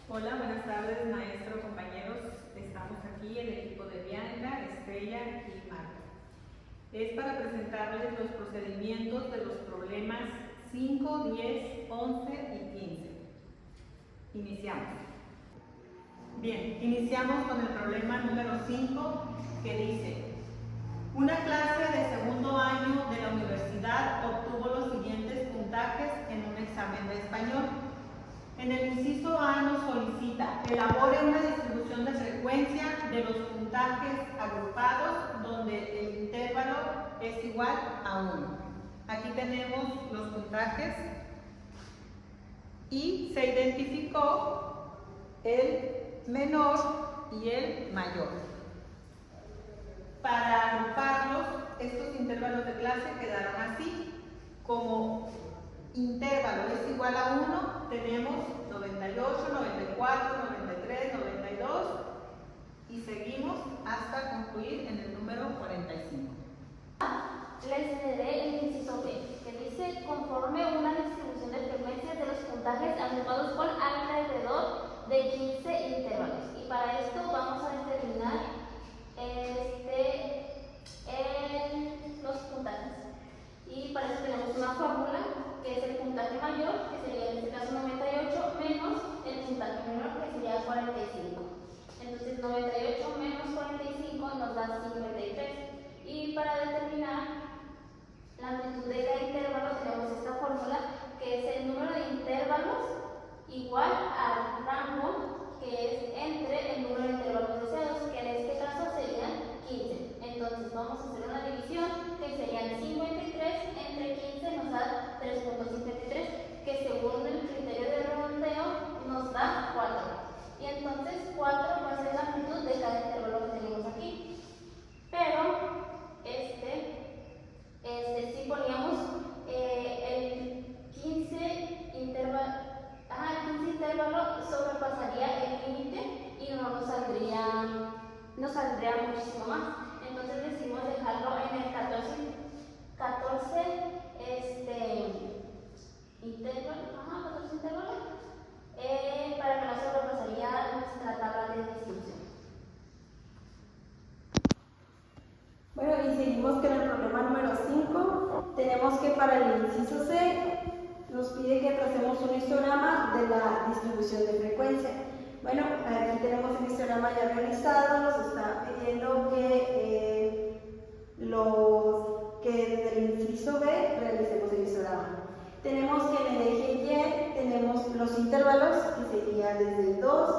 Hola, buenas tardes, maestro, compañeros. Estamos aquí el equipo de Bianca, Estrella y Marta. Es para presentarles los procedimientos de los problemas 5, 10, 11 y 15. Iniciamos. Bien, iniciamos con el problema número 5, que dice: una clase de segundo año de la universidad obtuvo los siguientes puntajes en un examen de español. En el inciso A nos solicita: elabore una distribución de frecuencia de los puntajes agrupados donde el intervalo es igual a 1. Aquí tenemos los puntajes y se identificó el menor y el mayor. Para agruparlos, estos intervalos de clase quedaron así: como intervalo es igual a 1, tenemos 98, 94, 93, 92 y seguimos hasta concluir en el número 45. Les leeré el inciso B, que dice: conforme una distribución de frecuencias de los puntajes agrupados con alrededor de 15 intervalos. Y para esto vamos a determinar los puntajes. Y para eso tenemos una fórmula, que es el puntaje mayor, que sería en este caso 98, menos el puntaje menor, que sería 45. Entonces 98 menos 45 nos da 53. Y para determinar la amplitud de cada intervalo tenemos esta fórmula, que es el número de intervalos igual al rango, que es entre el número de intervalos deseados, que en este caso serían 15. Entonces vamos a hacer una división, que serían 53 entre 15 nos da 3.53, que según el criterio de redondeo nos da 4. Y entonces 4 va a ser la amplitud de cada intervalo que tenemos aquí. Pero si poníamos el 15 intervalo sobrepasaría el límite y no nos saldría muchísimo más. Entonces decidimos dejarlo en el 14 intervalos, para que no sobrepasaría nuestra tabla de distribución. Bueno, y seguimos con el problema número 5. Tenemos que para el inciso C nos pide que tracemos un histograma de la distribución de frecuencia. Bueno, aquí tenemos el histograma ya realizado. Nos está pidiendo que desde el inciso B realicemos el histograma. Tenemos que en el eje Y tenemos los intervalos, que sería desde el 2,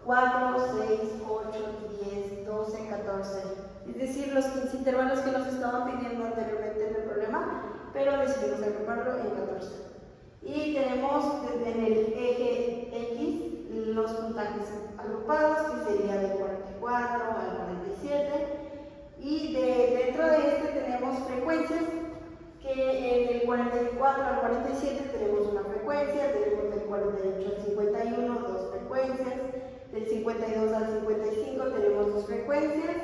4, 6, 8, 10, 12, 14. Es decir, los 15 intervalos que nos estaban pidiendo anteriormente en el problema, pero decidimos agruparlo en 14. Y tenemos en el eje X los puntajes agrupados, que sería del 44 al 47. Y dentro de este tenemos frecuencias, que en el 44 al 47 tenemos una frecuencia, tenemos del 48 al 51 dos frecuencias, del 52 al 55 tenemos dos frecuencias,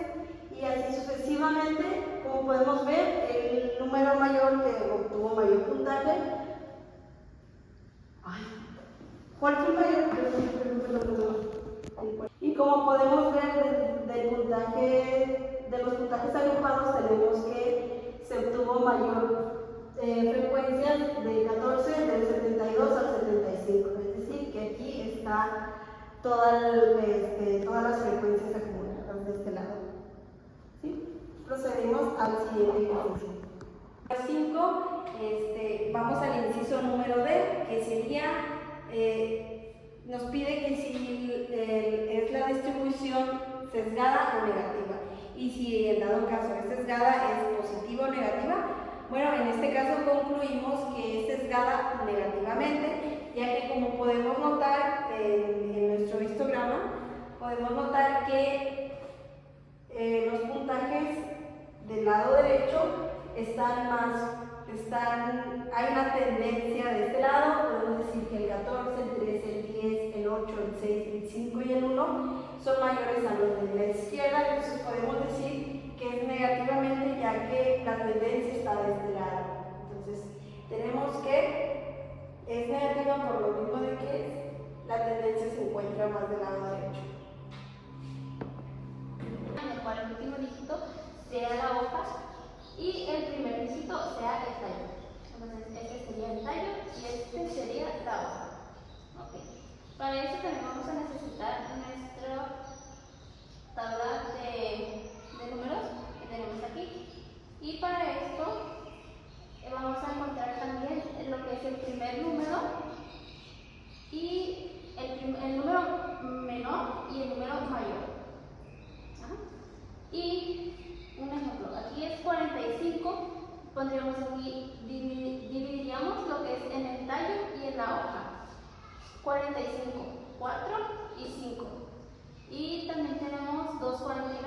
y así sucesivamente. Como podemos ver, el número mayor que obtuvo mayor puntaje. ¿Cuál fue el mayor? Y como podemos ver del puntaje, de los puntajes agrupados, tenemos que se obtuvo mayor frecuencia del 14, del 72 al 75. Es decir, que aquí está todas las frecuencias acumuladas de este lado. ¿Sí? Procedemos al siguiente ejercicio. 5, vamos al inciso número D, que sería, nos pide que si es la distribución sesgada o negativa, y si en dado caso es sesgada, es positiva o negativa. Bueno, en este caso concluimos que es sesgada negativamente, ya que, como podemos notar en nuestro histograma, podemos notar que los puntajes del lado derecho hay una tendencia de este lado. Podemos decir que el 14, el 13, el 10, el 8, el 6, el 5 y el 1 son mayores a los de la izquierda. Entonces podemos decir que es negativamente, ya que la tendencia está de este lado. Entonces tenemos que es negativa por lo mismo de que la tendencia se encuentra sea la hoja y el primer dígito sea el tallo. Entonces este sería el tallo y este sería la hoja. Okay. Para eso también vamos a necesitar nuestra tabla de números que tenemos aquí. Y para esto vamos a encontrar también lo que es el primer número y el número menor y el número mayor. Y un ejemplo, aquí es 45, pondríamos aquí, dividiríamos lo que es en el tallo y en la hoja. 45, 4 y 5. Y también tenemos dos 49,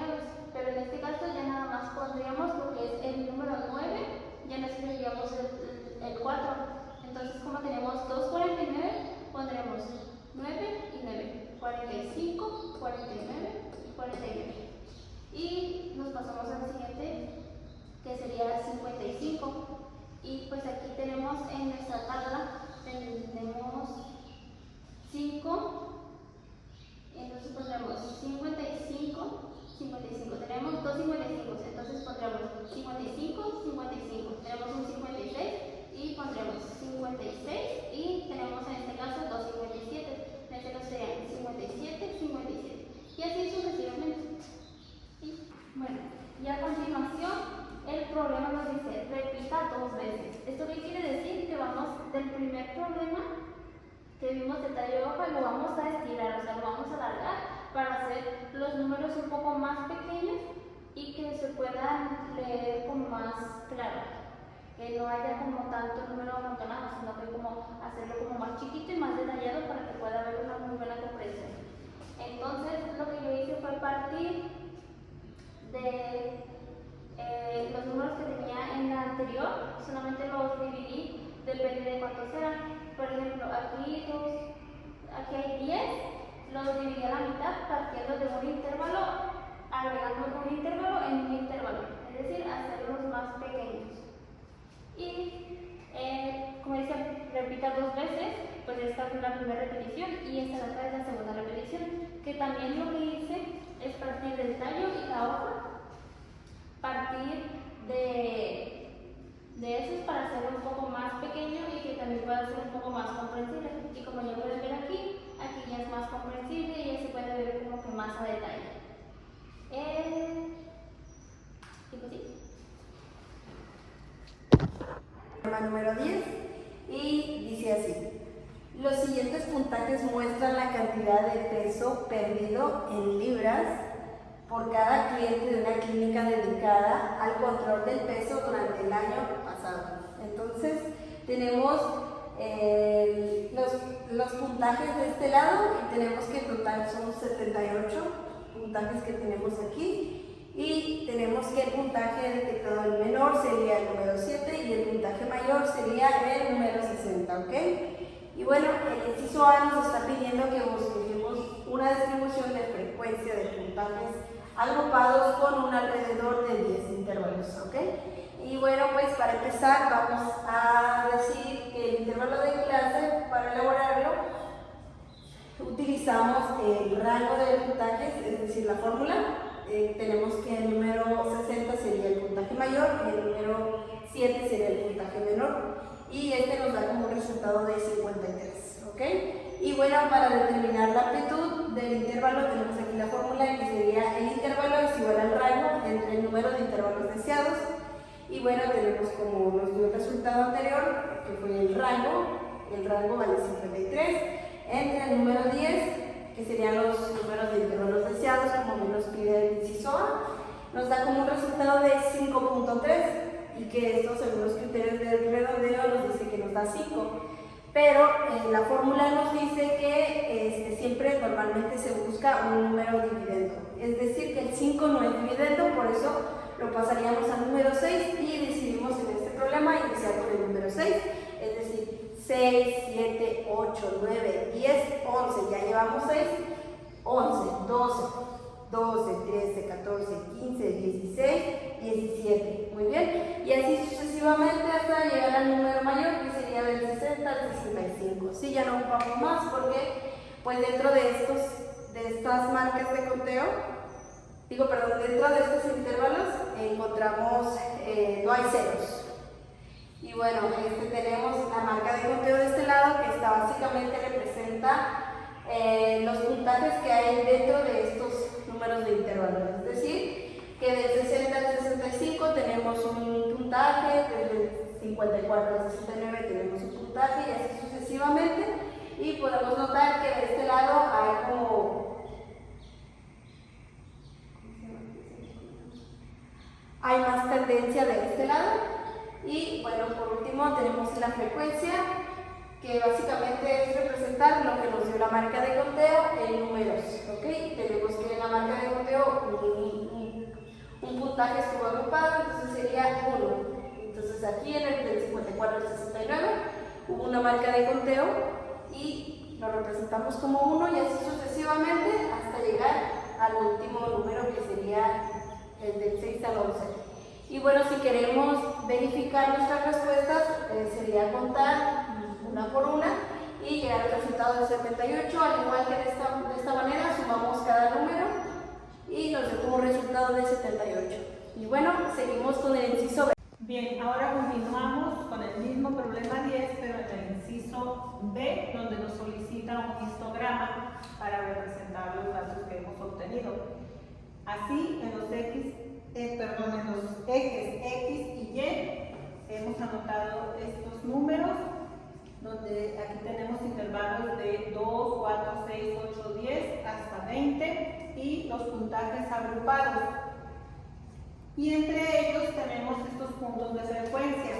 pero en este caso ya nada más pondríamos lo que es el número 9, ya no escribiríamos el 4. Entonces, como tenemos dos 49, pondremos 9 y 9, 45, 49 y 49. Y nos pasamos al siguiente, que sería 55. Y pues aquí tenemos en nuestra tabla, tenemos 5, entonces pondremos 55, 55, tenemos dos 55, entonces pondremos 55, 55, tenemos un 56 y pondremos 56 y tenemos en este caso dos 57, en este caso serían 57, 57 y así sucesivamente. Bueno, y a continuación el problema nos dice repita dos veces. ¿Esto qué quiere decir? Que vamos del primer problema que vimos de tallo de hoja, lo vamos a estirar, o sea, lo vamos a alargar para hacer los números un poco más pequeños y que se puedan leer como más claro, que no haya como tanto número amontonado, sino que como hacerlo como más chiquito y más detallado para que pueda haber una muy buena comprensión. Entonces, lo que yo hice fue partir de los números que tenía en la anterior, solamente los dividí, depende de cuántos eran. Por ejemplo, aquí hay 10, los dividí a la mitad partiendo de un intervalo, agregando un intervalo en un intervalo, es decir, hacerlos más pequeños. Y como dice, repita dos veces, pues esta fue la primera repetición y esta otra es la segunda repetición, que también lo que hice es partir del tallo y la hoja, partir de esos para hacerlo un poco más pequeño y que también pueda ser un poco más comprensible. Y como ya pueden ver aquí ya es más comprensible y ya se puede ver como que más a detalle. Y pues sí. Número 10 y dice así: los siguientes puntajes muestran la cantidad de peso perdido en libras por cada cliente de una clínica dedicada al control del peso durante el año pasado. Entonces tenemos los puntajes de este lado y tenemos que en total son 78 puntajes que tenemos aquí. Y tenemos que el puntaje detectado el menor sería el número 7 y el puntaje mayor sería el número 60, ¿ok? Y bueno, el inciso A nos está pidiendo que busquemos una distribución de frecuencia de puntajes agrupados con un alrededor de 10 intervalos, ¿ok? Y bueno, pues para empezar vamos a decir que el intervalo de clase, para elaborarlo, utilizamos el rango de puntajes, es decir, la fórmula. Tenemos que el número 60 sería el puntaje mayor y el número 7 sería el puntaje menor, y este nos da como resultado de 53, ¿ok? Y bueno, para determinar la amplitud del intervalo tenemos aquí la fórmula, que sería el intervalo es igual al rango entre el número de intervalos deseados. Y bueno, tenemos como nos dio el resultado anterior, que fue el rango vale 53, entre el número 10, que serían los números de intervalos deseados, como nos pide el inciso A, nos da como un resultado de 5.3, y que esto, según los criterios de redondeo, nos dice que nos da 5. Pero la fórmula nos dice que siempre normalmente se busca un número dividendo, es decir, que el 5 no es dividendo, por eso lo pasaríamos al número 6 y decidimos en este problema iniciar con el número 6, es decir, 6, 7, 8, 9, 10, 11, ya llevamos 6, 11, 12, 13, 14, 15, 16, 17, muy bien, y así sucesivamente hasta llegar al número mayor, que sería del 60 al 65. Sí, ya no ocupamos más porque pues dentro de estas marcas de conteo dentro de estos intervalos encontramos, no hay ceros. Y bueno, tenemos la marca de conteo de este lado, que básicamente representa los puntajes que hay dentro de estos números de intervalos. Es decir, que del 60 al 65 tenemos un puntaje, desde el 54 al 69 tenemos un puntaje y así sucesivamente. Y podemos notar que de este lado hay hay más tendencia de este lado. Y bueno, por último tenemos la frecuencia, que básicamente es representar lo que nos dio la marca de conteo en números, ¿ok? Tenemos que en la marca de conteo un puntaje estuvo agrupado, entonces sería 1. Entonces aquí en el del 54 al 69 hubo una marca de conteo y lo representamos como 1 y así sucesivamente hasta llegar al último número, que sería el del 6 al 11. Y bueno, si queremos verificar nuestras respuestas, sería contar una por una y llegar al resultado del 78, al igual que de esta manera sumamos cada número y nos dio como resultado del 78. Y bueno, seguimos con el inciso B. Bien, ahora continuamos con el mismo problema 10, pero en el inciso B, donde nos solicita un histograma para representar los datos que hemos obtenido. Así, en los ejes X y Y hemos anotado estos números, donde aquí tenemos intervalos de 2, 4, 6, 8, 10 hasta 20 y los puntajes agrupados. Y entre ellos tenemos estos puntos de frecuencia.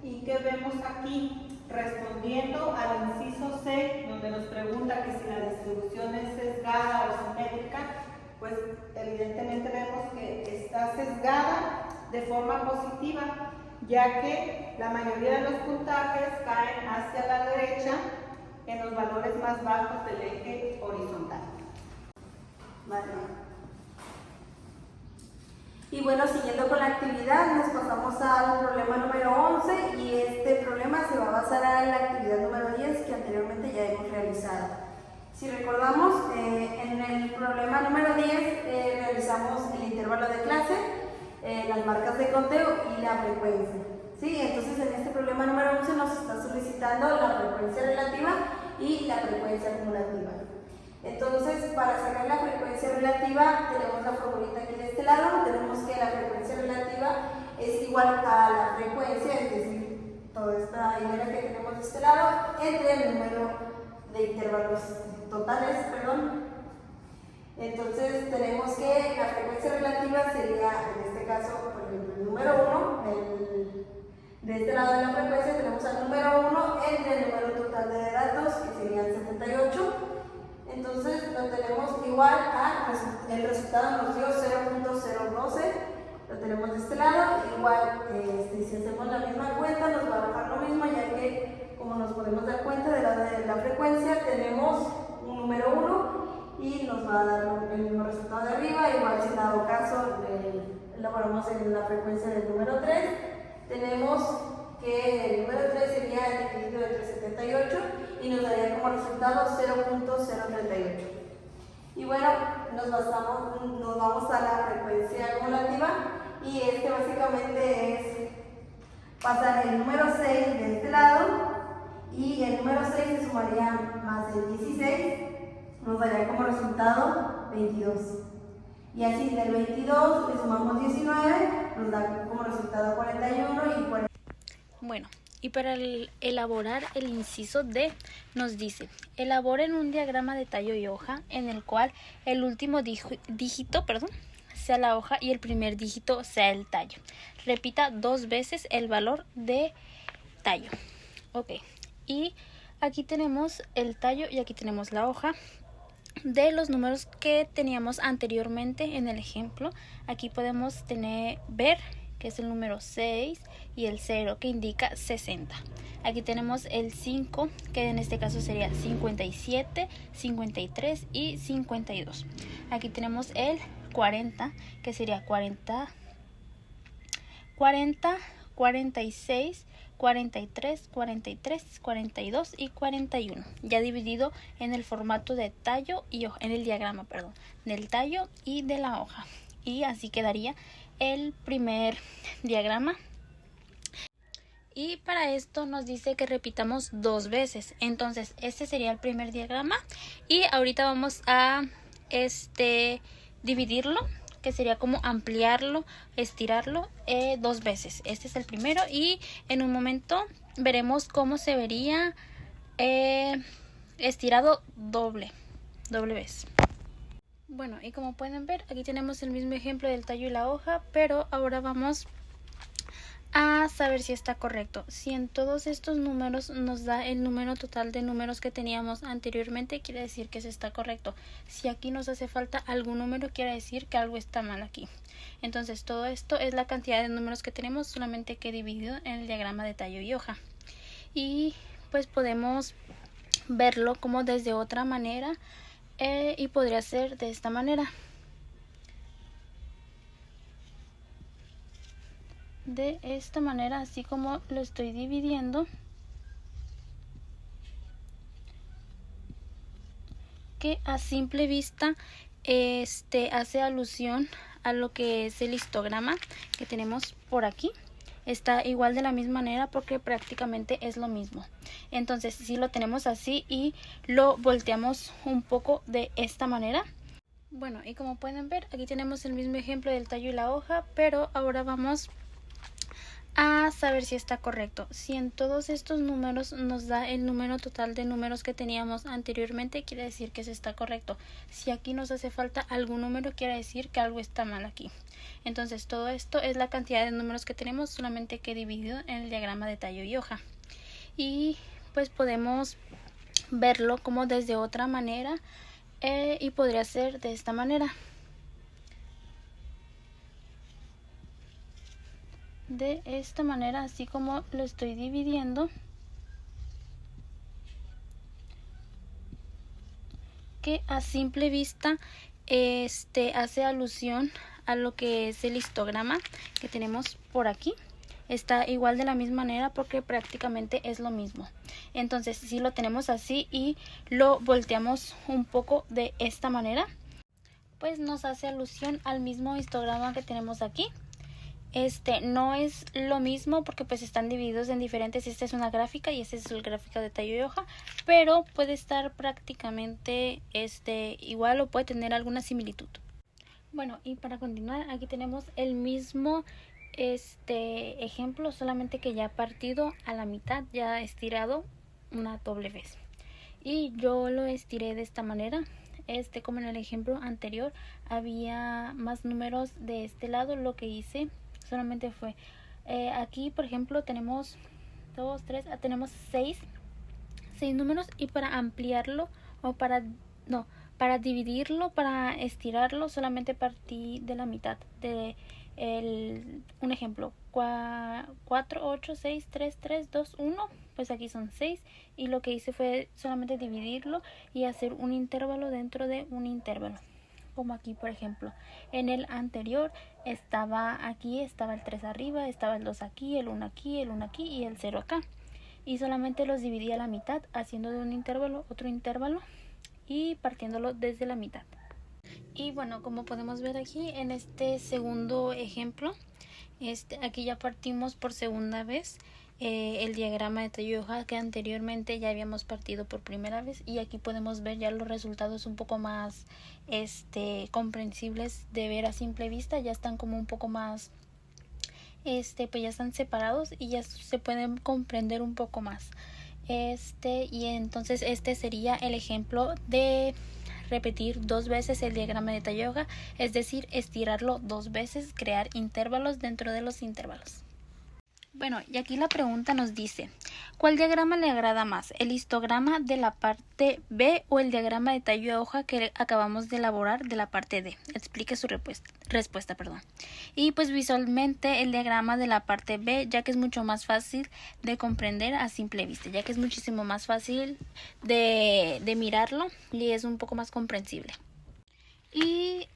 ¿Y qué vemos aquí? Respondiendo al inciso C, donde nos pregunta que si la distribución es sesgada o simétrica, pues evidentemente vemos que está sesgada de forma positiva, ya que la mayoría de los puntajes caen hacia la derecha en los valores más bajos del eje horizontal. Vale. Y bueno, siguiendo con la actividad, nos pasamos al problema número 11 y este problema se va a basar en la actividad número 10 que anteriormente ya hemos realizado. Si recordamos, en el problema número 10 realizamos el intervalo de clase, las marcas de conteo y la frecuencia. ¿Sí? Entonces en este problema número 11 nos está solicitando la frecuencia relativa y la frecuencia acumulativa. Entonces, para sacar la frecuencia relativa, tenemos la formulita aquí de este lado. Tenemos que la frecuencia relativa es igual a la frecuencia, es decir, toda esta hilera que tenemos de este lado, entre el número de intervalos totales, Entonces, tenemos que la frecuencia relativa sería, en este caso, por ejemplo, el número 1, de este lado de la frecuencia tenemos al número 1 entre el número total de datos, que serían 78. Entonces lo tenemos igual a, el resultado nos dio 0.012, lo tenemos de este lado, igual si hacemos la misma cuenta nos va a arrojar lo mismo, ya que como nos podemos dar cuenta de la frecuencia tenemos un número 1 y nos va a dar el mismo resultado de arriba, igual si en dado caso elaboramos en la frecuencia del número 3, tenemos que el número 3 sería dividido entre 78 y nos daría como resultado 0.038. Y bueno, nos vamos a la frecuencia acumulativa y básicamente es pasar el número 6 de este lado y el número 6 se sumaría más el 16, nos daría como resultado 22. Y así del 22 le sumamos 19, nos da como resultado 41 y 40. Bueno, y para elaborar el inciso D nos dice: elaboren un diagrama de tallo y hoja en el cual el último dígito sea la hoja y el primer dígito sea el tallo. Repita 2 veces el valor de tallo. Ok, y aquí tenemos el tallo y aquí tenemos la hoja de los números que teníamos anteriormente en el ejemplo. Aquí podemos ver que es el número 6 y el 0 que indica 60. Aquí tenemos el 5 que en este caso sería 57, 53 y 52. Aquí tenemos el 40 que sería 40, 46, 43, 43, 42 y 41, ya dividido en el formato de tallo y hoja, en el diagrama, del tallo y de la hoja. y así quedaría el primer diagrama. Y para esto nos dice que repitamos 2 veces. Entonces este sería el primer diagrama y ahorita vamos a dividirlo, que sería como ampliarlo, estirarlo 2 veces. Este es el primero y en un momento veremos cómo se vería estirado doble vez. Bueno, y como pueden ver, aquí tenemos el mismo ejemplo del tallo y la hoja, pero ahora vamos a saber si está correcto. Si en todos estos números nos da el número total de números que teníamos anteriormente, quiere decir que se está correcto. Si aquí nos hace falta algún número, quiere decir que algo está mal aquí. Entonces todo esto es la cantidad de números que tenemos, solamente que dividido en el diagrama de tallo y hoja. Y pues podemos verlo como desde otra manera y podría ser de esta manera. De esta manera, así como lo estoy dividiendo, que a simple vista hace alusión a lo que es el histograma que tenemos por aquí. Está igual de la misma manera porque prácticamente es lo mismo. Entonces si lo tenemos así y lo volteamos un poco de esta manera. Bueno, y como pueden ver, aquí tenemos el mismo ejemplo del tallo y la hoja, pero ahora vamos a saber si está correcto. Si en todos estos números nos da el número total de números que teníamos anteriormente, quiere decir que se está correcto. Si aquí nos hace falta algún número, quiere decir que algo está mal aquí. Entonces todo esto es la cantidad de números que tenemos, solamente que dividido en el diagrama de tallo y hoja. Y pues podemos verlo como desde otra manera y podría ser de esta manera. De esta manera, así como lo estoy dividiendo, que a simple vista hace alusión a lo que es el histograma que tenemos por aquí. Está igual de la misma manera porque prácticamente es lo mismo. Entonces si lo tenemos así y lo volteamos un poco de esta manera, pues nos hace alusión al mismo histograma que tenemos aquí. No es lo mismo porque pues están divididos en diferentes. Esta es una gráfica y este es el gráfico de tallo y hoja, pero puede estar prácticamente igual o puede tener alguna similitud. Bueno, y para continuar, aquí tenemos el mismo ejemplo, solamente que ya partido a la mitad, ya estirado una doble vez. Y yo lo estiré de esta manera. Como en el ejemplo anterior había más números de este lado, lo que hice solamente fue aquí, por ejemplo, tenemos 2, 3, tenemos 6 números, y para ampliarlo o para dividirlo, para estirarlo, solamente partí de la mitad de un ejemplo, 4, 8, 6, 3, 3, 2, 1, pues aquí son 6, y lo que hice fue solamente dividirlo y hacer un intervalo dentro de un intervalo. Como aquí, por ejemplo, en el anterior estaba el 3 arriba, estaba el 2 aquí, el 1 aquí, el 1 aquí y el 0 acá. Y solamente los dividí a la mitad, haciendo de un intervalo otro intervalo y partiéndolo desde la mitad. Y bueno, como podemos ver aquí en este segundo ejemplo, aquí ya partimos por segunda vez el diagrama de tallo y hoja, que anteriormente ya habíamos partido por primera vez, y aquí podemos ver ya los resultados un poco más comprensibles de ver a simple vista. Ya están como un poco más pues ya están separados y ya se pueden comprender un poco más. Y entonces sería el ejemplo de repetir 2 veces el diagrama de tallo y hoja, es decir, estirarlo 2 veces, crear intervalos dentro de los intervalos. Bueno, y aquí la pregunta nos dice, ¿cuál diagrama le agrada más? ¿El histograma de la parte B o el diagrama de tallo y hoja que acabamos de elaborar de la parte D? Explique su respuesta. Y pues visualmente el diagrama de la parte B, ya que es mucho más fácil de comprender a simple vista, ya que es muchísimo más fácil de mirarlo y es un poco más comprensible. Y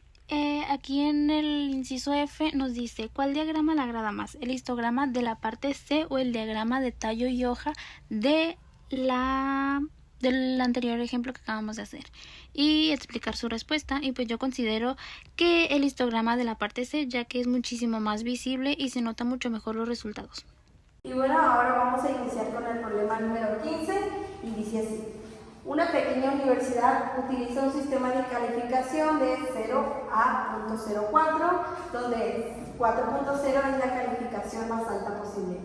aquí en el inciso F nos dice, ¿cuál diagrama le agrada más? ¿El histograma de la parte C o el diagrama de tallo y hoja de la del anterior ejemplo que acabamos de hacer y explicar su respuesta. Y pues yo considero que el histograma de la parte C, ya que es muchísimo más visible y se nota mucho mejor los resultados. Y bueno, ahora vamos a iniciar con el problema número 15 y dice así. Una pequeña universidad utiliza un sistema de calificación de 0 a .04, donde 4.0 es la calificación más alta posible.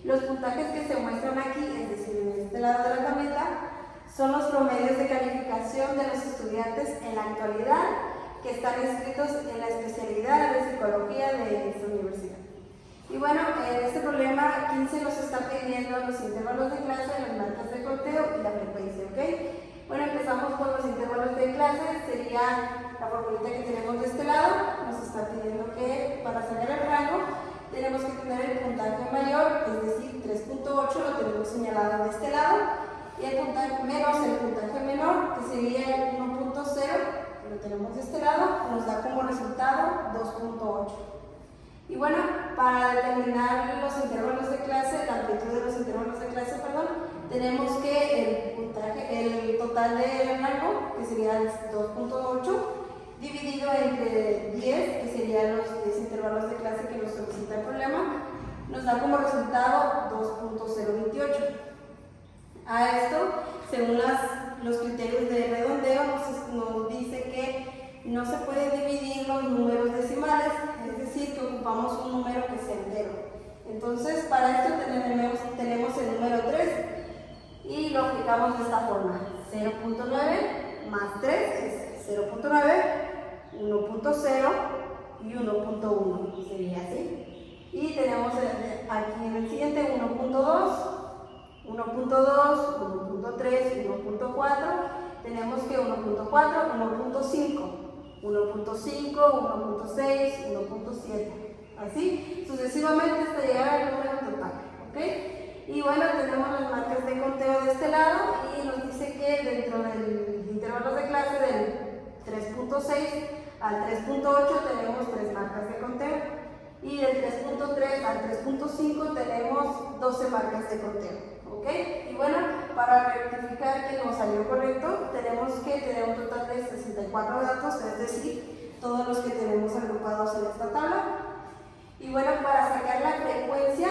Los puntajes que se muestran aquí, es decir, en este lado de la tableta, son los promedios de calificación de los estudiantes en la actualidad que están inscritos en la especialidad de psicología de esta universidad. Y bueno, en este problema 15 nos está pidiendo los intervalos de clase, las marcas de conteo y la frecuencia, ¿ok? Bueno, empezamos con los intervalos de clase, sería la formulita que tenemos de este lado, nos está pidiendo que para sacar el rango tenemos que tener el puntaje mayor, es decir, 3.8, lo tenemos señalado de este lado, y el puntaje menos el puntaje menor, que sería el 1.0, que lo tenemos de este lado, nos da como resultado 2.8. Y bueno, para determinar los intervalos de clase, la amplitud de los intervalos de clase, tenemos que el total de rango, que sería el 2.8, dividido entre 10, que serían los 10 intervalos de clase que nos solicita el problema, nos da como resultado 2.028. A esto, según los criterios de redondeo, nos dice que no se puede dividir los números decimales, es decir, que ocupamos un número que sea entero. Entonces, para esto tenemos el número 3 y lo aplicamos de esta forma. 0.9 más 3 es 0.9, 1.0 y 1.1, sería así. Y tenemos aquí en el siguiente 1.2, 1.3, 1.4, tenemos que 1.4, 1.5. 1.5, 1.6, 1.7, así sucesivamente hasta llegar al número total, ¿ok? Y bueno, tenemos las marcas de conteo de este lado y nos dice que dentro del intervalo de clase del 3.6 al 3.8 tenemos 3 marcas de conteo y del 3.3 al 3.5 tenemos 12 marcas de conteo. ¿Ok? Y bueno, para rectificar que nos salió correcto, tenemos que tener un total de 64 datos, es decir, todos los que tenemos agrupados en esta tabla. Y bueno, para sacar la frecuencia,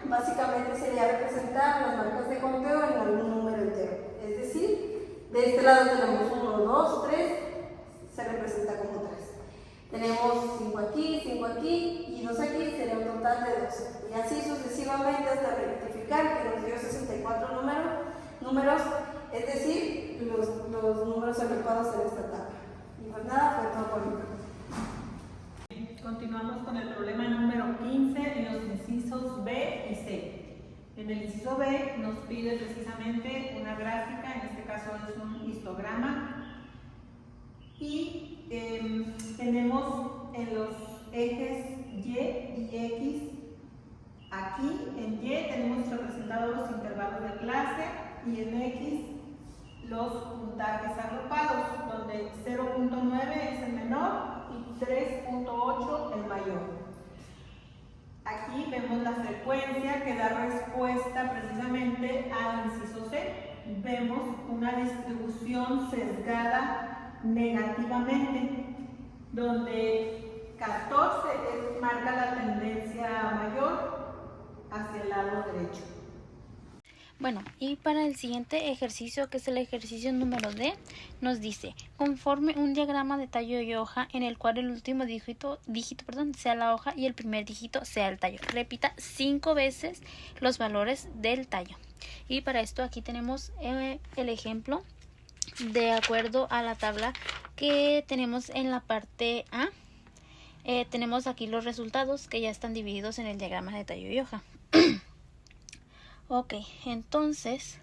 básicamente sería representar las marcas de conteo en algún número entero. Es decir, de este lado tenemos 1, 2, 3, se representa como 3. Tenemos 5 aquí y 2 aquí, sería un total de 12. Y así sucesivamente hasta rectificar que nos dio 64 números, es decir, los números agrupados en esta tabla. Y pues nada, fue todo por hoy. Continuamos con el problema número 15 en los incisos B y C. En el inciso B nos pide precisamente una gráfica, en este caso es un histograma. Y tenemos en los ejes Y y X, aquí en Y tenemos representados los intervalos de clase y en X los puntajes agrupados, donde 0.9 es el menor y 3.8 el mayor. Aquí vemos la frecuencia que da respuesta precisamente al inciso C. Vemos una distribución sesgada negativamente, donde 14 marca la tendencia mayor hacia el lado derecho. Bueno, y para el siguiente ejercicio, que es el ejercicio número D, nos dice: conforme un diagrama de tallo y hoja en el cual el último dígito sea la hoja y el primer dígito sea el tallo. Repita 5 veces los valores del tallo. Y para esto aquí tenemos el ejemplo de acuerdo a la tabla que tenemos en la parte A. Tenemos aquí los resultados que ya están divididos en el diagrama de tallo y hoja. Ok, entonces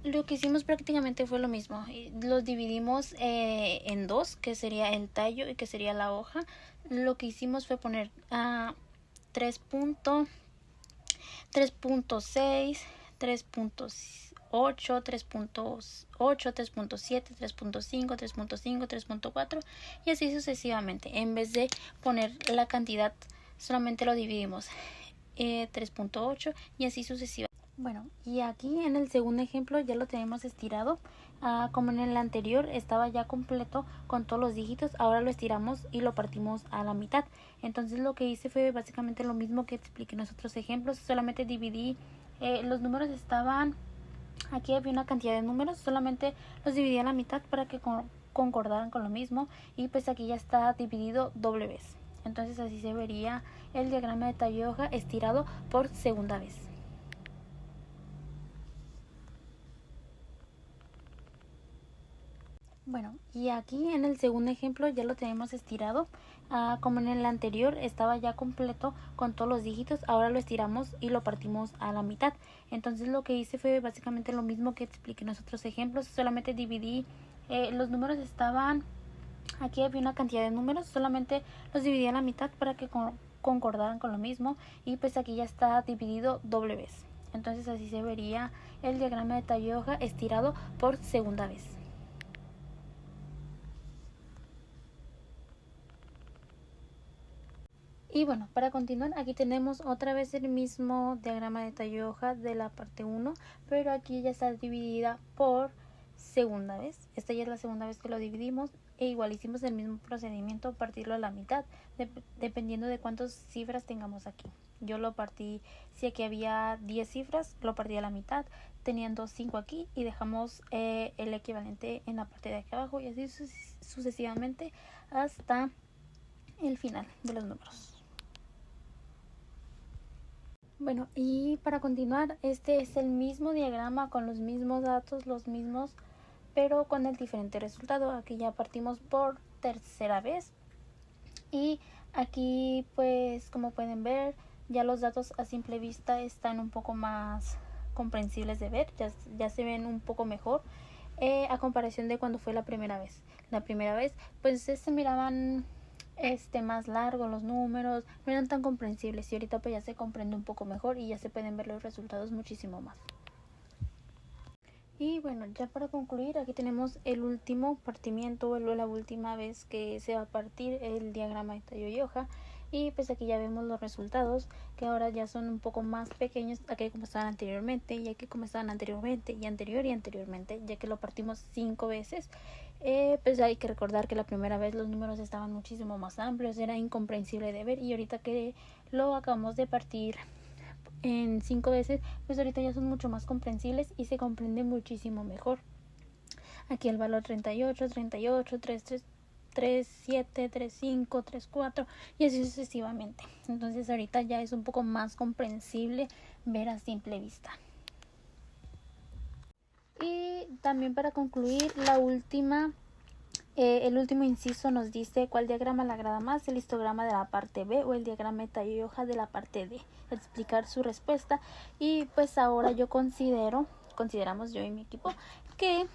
lo que hicimos prácticamente fue lo mismo. Los dividimos en 2, que sería el tallo y que sería la hoja. Lo que hicimos fue poner 3.6, 3.8, 3.8, 3.7, 3.5, 3.5, 3.4 y así sucesivamente. En vez de poner la cantidad, solamente lo dividimos 3.8 y así sucesivamente. Bueno, y aquí en el segundo ejemplo ya lo tenemos estirado. Como en el anterior estaba ya completo con todos los dígitos, ahora lo estiramos y lo partimos a la mitad. Entonces lo que hice fue básicamente lo mismo que expliqué en los otros ejemplos, solamente dividí, los números estaban, aquí había una cantidad de números, solamente los dividí a la mitad para que concordaran con lo mismo, y pues aquí ya está dividido doble vez. Entonces así se vería el diagrama de tallo de hoja estirado por segunda vez. Bueno, y aquí en el segundo ejemplo ya lo tenemos estirado. Como en el anterior estaba ya completo con todos los dígitos, ahora lo estiramos y lo partimos a la mitad. Entonces lo que hice fue básicamente lo mismo que expliqué en los otros ejemplos, solamente dividí, los números estaban, aquí había una cantidad de números, solamente los dividí a la mitad para que concordaran con lo mismo, y pues aquí ya está dividido doble vez. Entonces así se vería el diagrama de tallo de hoja estirado por segunda vez. Y bueno, para continuar, aquí tenemos otra vez el mismo diagrama de tallo de hoja de la parte 1, pero aquí ya está dividida por segunda vez. Esta ya es la segunda vez que lo dividimos, e igual hicimos el mismo procedimiento, partirlo a la mitad, dependiendo de cuántas cifras tengamos aquí. Yo lo partí, si aquí había 10 cifras, lo partí a la mitad, teniendo 5 aquí, y dejamos el equivalente en la parte de aquí abajo, y así sucesivamente hasta el final de los números. Bueno, y para continuar, este es el mismo diagrama con los mismos datos, los mismos, pero con el diferente resultado. Aquí ya partimos por tercera vez, y aquí pues como pueden ver, ya los datos a simple vista están un poco más comprensibles de ver, ya se ven un poco mejor, a comparación de cuando fue la primera vez. La primera vez pues se miraban más largos los números, no eran tan comprensibles, y ahorita pues ya se comprende un poco mejor y ya se pueden ver los resultados muchísimo más. Y bueno, ya para concluir, aquí tenemos el último partimiento, la última vez que se va a partir el diagrama de tallo de hoja, y pues aquí ya vemos los resultados, que ahora ya son un poco más pequeños, aquí como estaban anteriormente, y aquí como estaban anteriormente, y anteriormente, ya que lo partimos 5 veces. Pues hay que recordar que la primera vez los números estaban muchísimo más amplios, era incomprensible de ver, y ahorita que lo acabamos de partir en 5 veces, pues ahorita ya son mucho más comprensibles y se comprende muchísimo mejor. Aquí el valor 38, 37, 35, 34 y así sucesivamente. Entonces ahorita ya es un poco más comprensible ver a simple vista. Y también para concluir, el último inciso nos dice cuál diagrama le agrada más, el histograma de la parte B o el diagrama de tallo de hoja de la parte D. Explicar su respuesta, y pues ahora consideramos yo y mi equipo que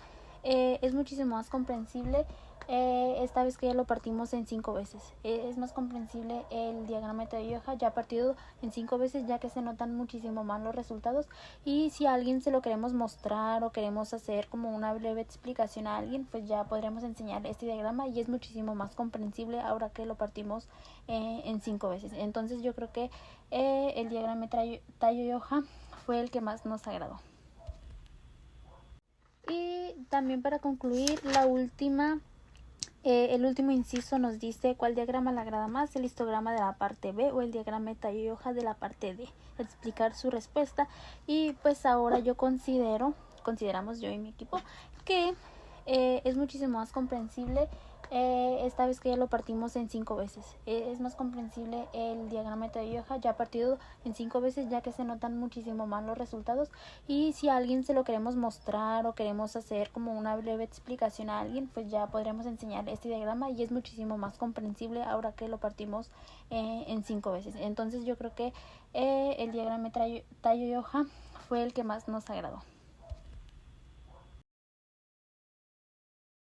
es muchísimo más comprensible, esta vez que ya lo partimos en 5 veces. Es más comprensible el diagrama de tallo de hoja ya partido en 5 veces, ya que se notan muchísimo más los resultados, y si a alguien se lo queremos mostrar o queremos hacer como una breve explicación a alguien, pues ya podremos enseñar este diagrama, y es muchísimo más comprensible ahora que lo partimos en 5 veces. Entonces yo creo que el diagrama de tallo de hoja fue el que más nos agradó. Y también para concluir, el último inciso nos dice cuál diagrama le agrada más, el histograma de la parte B o el diagrama de tallo de hoja de la parte D. Explicar su respuesta, y pues ahora consideramos yo y mi equipo que es muchísimo más comprensible, esta vez que ya lo partimos en 5 veces. Es más comprensible el diagrama de tallo de hoja ya partido en 5 veces, ya que se notan muchísimo más los resultados, y si a alguien se lo queremos mostrar o queremos hacer como una breve explicación a alguien, pues ya podremos enseñar este diagrama, y es muchísimo más comprensible ahora que lo partimos en 5 veces. Entonces yo creo que el diagrama de tallo de hoja fue el que más nos agradó.